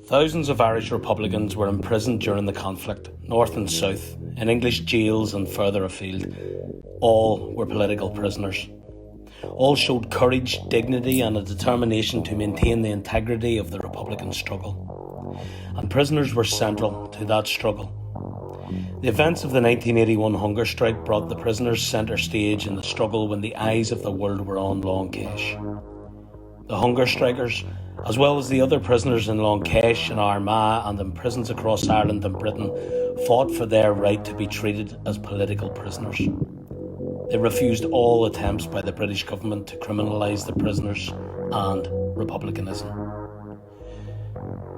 Thousands of Irish Republicans were imprisoned during the conflict, north and south, in English jails and further afield. All were political prisoners. All showed courage, dignity and a determination to maintain the integrity of the Republican struggle. And prisoners were central to that struggle. The events of the 1981 hunger strike brought the prisoners centre stage in the struggle when the eyes of the world were on Long Kesh. The hunger strikers, as well as the other prisoners in Long Kesh and Armagh and in prisons across Ireland and Britain, fought for their right to be treated as political prisoners. They refused all attempts by the British government to criminalise the prisoners and republicanism.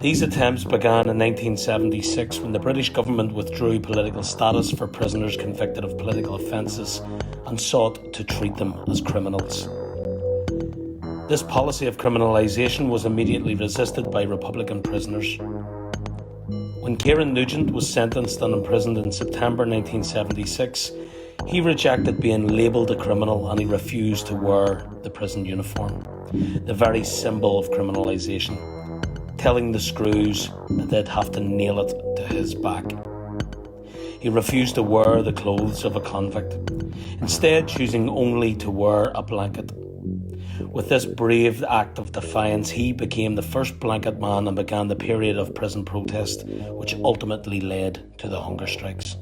These attempts began in 1976 when the British government withdrew political status for prisoners convicted of political offences and sought to treat them as criminals. This policy of criminalisation was immediately resisted by Republican prisoners. When Kieran Nugent was sentenced and imprisoned in September 1976, he rejected being labelled a criminal and he refused to wear the prison uniform, the very symbol of criminalisation, telling the screws that they'd have to nail it to his back. He refused to wear the clothes of a convict, instead choosing only to wear a blanket. With this brave act of defiance, he became the first blanket man and began the period of prison protest, which ultimately led to the hunger strikes.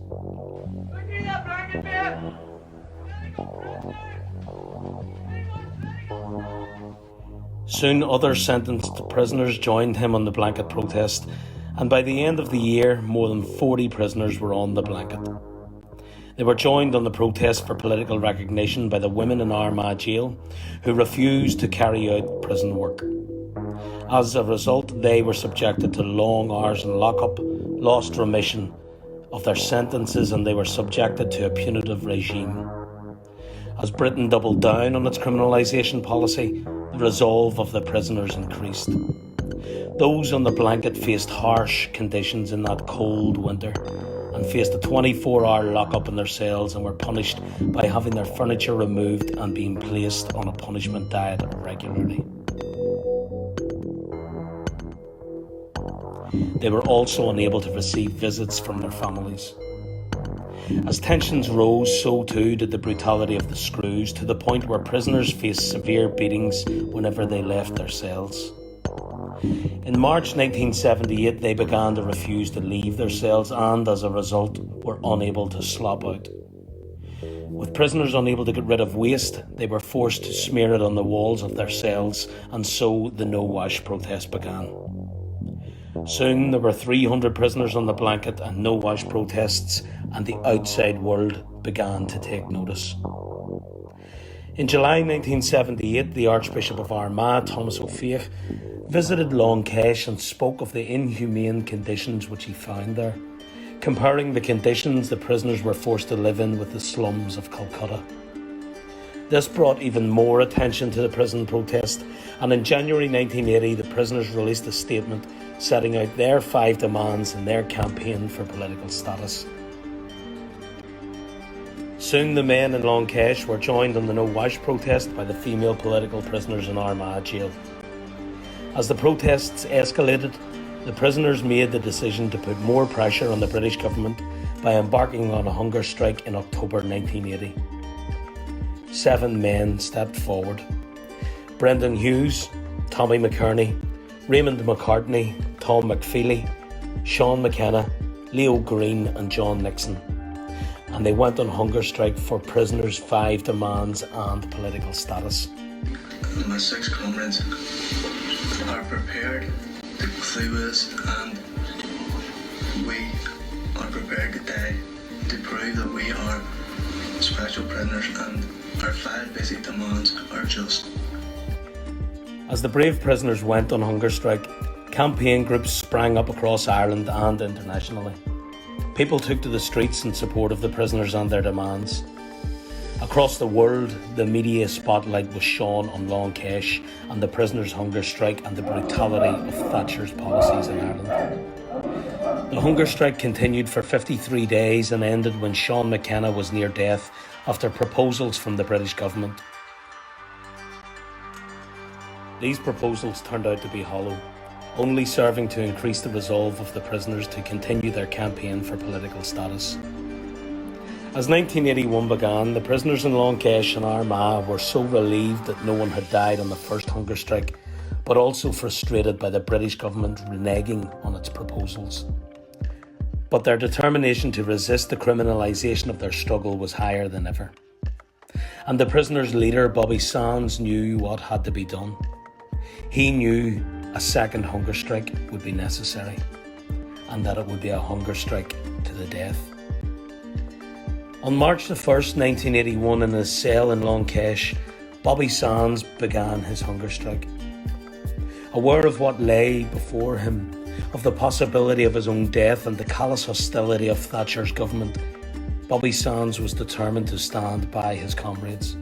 Soon other sentenced prisoners joined him on the blanket protest, and by the end of the year, more than 40 prisoners were on the blanket. They were joined on the protest for political recognition by the women in Armagh jail, who refused to carry out prison work. As a result, they were subjected to long hours in lockup, lost remission of their sentences, and they were subjected to a punitive regime. As Britain doubled down on its criminalisation policy, the resolve of the prisoners increased. Those on the blanket faced harsh conditions in that cold winter and faced a 24-hour lockup in their cells and were punished by having their furniture removed and being placed on a punishment diet regularly. They were also unable to receive visits from their families. As tensions rose, so too did the brutality of the screws, to the point where prisoners faced severe beatings whenever they left their cells. In March 1978, they began to refuse to leave their cells and, as a result, were unable to slop out. With prisoners unable to get rid of waste, they were forced to smear it on the walls of their cells, and so the no-wash protest began. Soon there were 300 prisoners on the blanket and no-wash protests, and the outside world began to take notice. In July 1978, the Archbishop of Armagh, Thomas Féin, visited Long Kesh and spoke of the inhumane conditions which he found there, comparing the conditions the prisoners were forced to live in with the slums of Calcutta. This brought even more attention to the prison protest, and in January 1980 the prisoners released a statement setting out their 5 demands in their campaign for political status. Soon the men in Long Kesh were joined on the no-wash protest by the female political prisoners in Armagh jail. As the protests escalated, the prisoners made the decision to put more pressure on the British government by embarking on a hunger strike in October 1980. 7 men stepped forward: Brendan Hughes, Tommy McKerney, Raymond McCartney, Tom McFeely, Sean McKenna, Leo Green and John Nixon. And they went on hunger strike for prisoners' 5 demands and political status. My 6 comrades are prepared to through us, and we are prepared to die to prove that we are special prisoners, and our 5 basic demands are just. As the brave prisoners went on hunger strike, campaign groups sprang up across Ireland and internationally. People took to the streets in support of the prisoners and their demands. Across the world, the media spotlight was shone on Long Kesh and the prisoners' hunger strike and the brutality of Thatcher's policies in Ireland. The hunger strike continued for 53 days and ended when Sean McKenna was near death after proposals from the British government. These proposals turned out to be hollow. only serving to increase the resolve of the prisoners to continue their campaign for political status. As 1981 began, the prisoners in Long Kesh and Armagh were so relieved that no one had died on the first hunger strike, but also frustrated by the British government reneging on its proposals. But their determination to resist the criminalisation of their struggle was higher than ever. And the prisoners' leader, Bobby Sands, knew what had to be done. He knew a second hunger strike would be necessary, and that it would be a hunger strike to the death. On March the 1st, 1981, in his cell in Long Kesh, Bobby Sands began his hunger strike. Aware of what lay before him, of the possibility of his own death and the callous hostility of Thatcher's government, Bobby Sands was determined to stand by his comrades.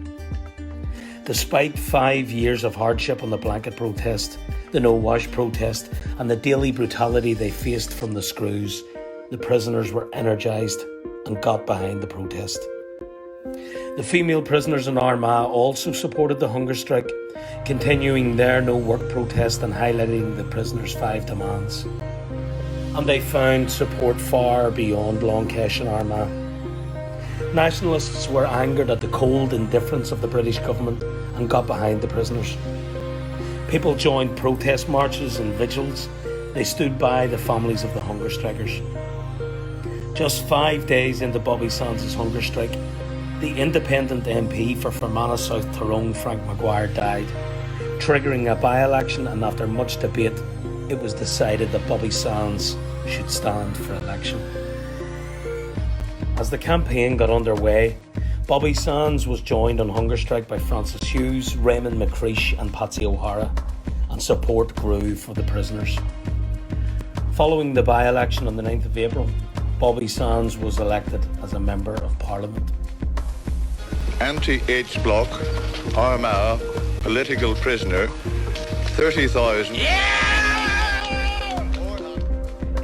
Despite 5 years of hardship on the blanket protest, the no-wash protest, and the daily brutality they faced from the screws, the prisoners were energised and got behind the protest. The female prisoners in Armagh also supported the hunger strike, continuing their no-work protest and highlighting the prisoners' 5 demands. And they found support far beyond Long Kesh and Armagh. Nationalists were angered at the cold indifference of the British government and got behind the prisoners. People joined protest marches and vigils. They stood by the families of the hunger strikers. Just 5 days into Bobby Sands' hunger strike, the independent MP for Fermanagh South Tyrone, Frank Maguire, died, triggering a by-election, and after much debate, it was decided that Bobby Sands should stand for election. As the campaign got underway, Bobby Sands was joined on hunger strike by Francis Hughes, Raymond McCreish and Patsy O'Hara, and support grew for the prisoners. Following the by-election on the 9th of April, Bobby Sands was elected as a Member of Parliament. Anti-H Block, Armagh, political prisoner, 30,000.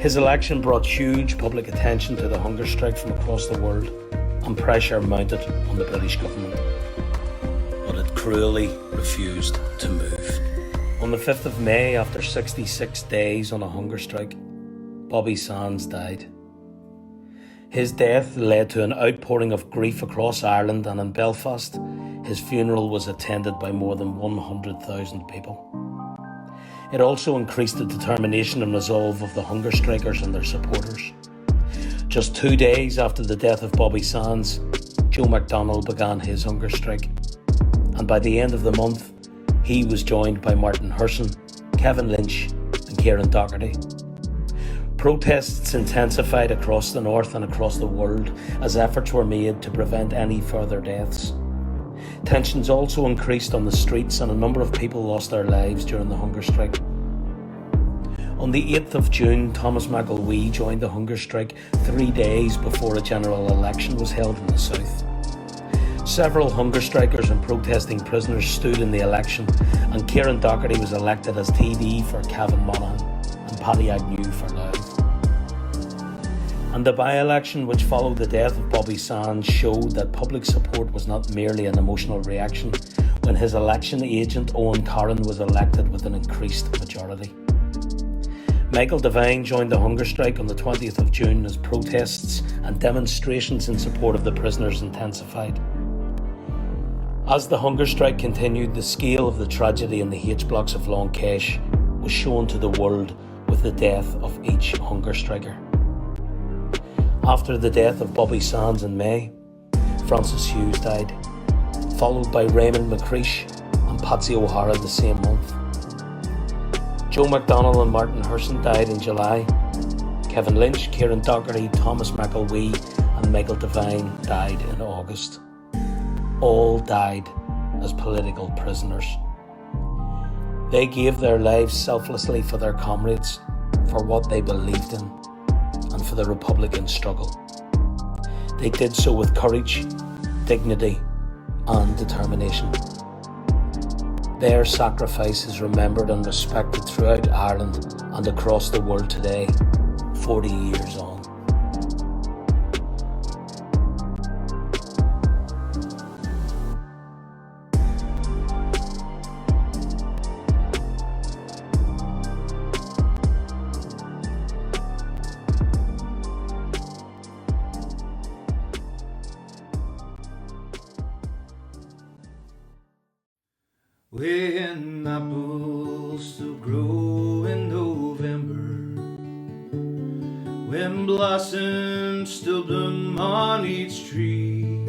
His election brought huge public attention to the hunger strike from across the world, and pressure mounted on the British government. But it cruelly refused to move. On the 5th of May, after 66 days on a hunger strike, Bobby Sands died. His death led to an outpouring of grief across Ireland, and in Belfast, his funeral was attended by more than 100,000 people. It also increased the determination and resolve of the hunger strikers and their supporters. Just 2 days after the death of Bobby Sands, Joe McDonnell began his hunger strike, and by the end of the month, he was joined by Martin Hurson, Kevin Lynch and Kieran Doherty. Protests intensified across the north and across the world as efforts were made to prevent any further deaths. Tensions also increased on the streets, and a number of people lost their lives during the hunger strike. On the 8th of June, Thomas McElwee joined the hunger strike 3 days before a general election was held in the south. Several hunger strikers and protesting prisoners stood in the election, and Kieran Doherty was elected as TD for Cavan Monaghan and Paddy Agnew for Louth. And the by-election which followed the death of Bobby Sands showed that public support was not merely an emotional reaction when his election agent Owen Corran was elected with an increased majority. Michael Devine joined the hunger strike on the 20th of June as protests and demonstrations in support of the prisoners intensified. As the hunger strike continued, the scale of the tragedy in the H blocks of Long Kesh was shown to the world with the death of each hunger striker. After the death of Bobby Sands in May, Francis Hughes died, followed by Raymond McCreish and Patsy O'Hara the same month. Joe McDonnell and Martin Hurson died in July. Kevin Lynch, Kieran Doherty, Thomas McElwee and Michael Devine died in August. All died as political prisoners. They gave their lives selflessly for their comrades, for what they believed in, and for the Republican struggle. They did so with courage, dignity and determination. Their sacrifice is remembered and respected throughout Ireland and across the world today, 40 years on. when apples still grow in November, when blossoms still bloom on each tree,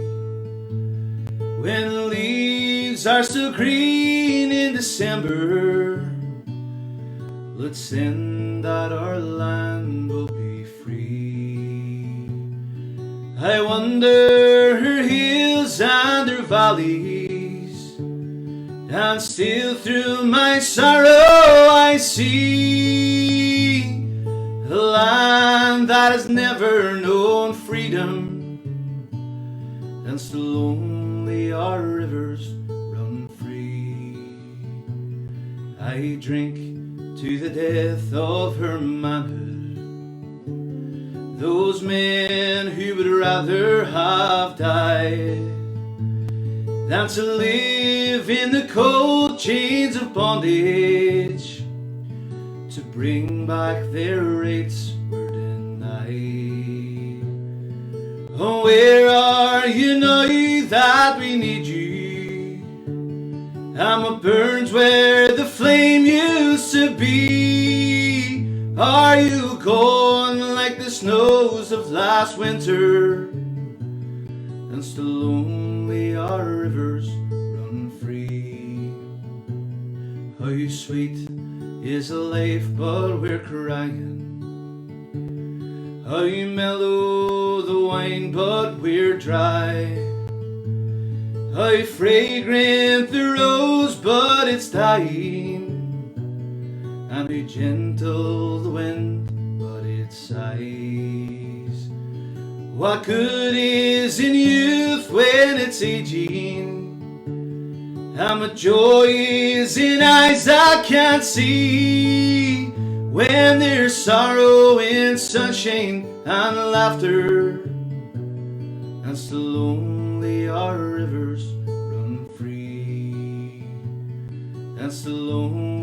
when leaves are still green in December, let's send that our land will be free. I wander her hills and her valleys, and still through my sorrow I see a land that has never known freedom, and still only our rivers run free. I drink to the death of her manhood, those men who would rather have died than to live in the cold chains of bondage, to bring back their rights were denied. Oh, where are you now that we need you? And what burns where the flame used to be? Are you gone like the snows of last winter, and still only our rivers run free? How sweet is life, but we're crying. How mellow the wine, but we're dry. How fragrant the rose, but it's dying. And how gentle the wind, but it sighs. What good is in youth when it's aging? And what joy is in eyes that can't see, when there's sorrow in sunshine and laughter, and still only our rivers run free, and still only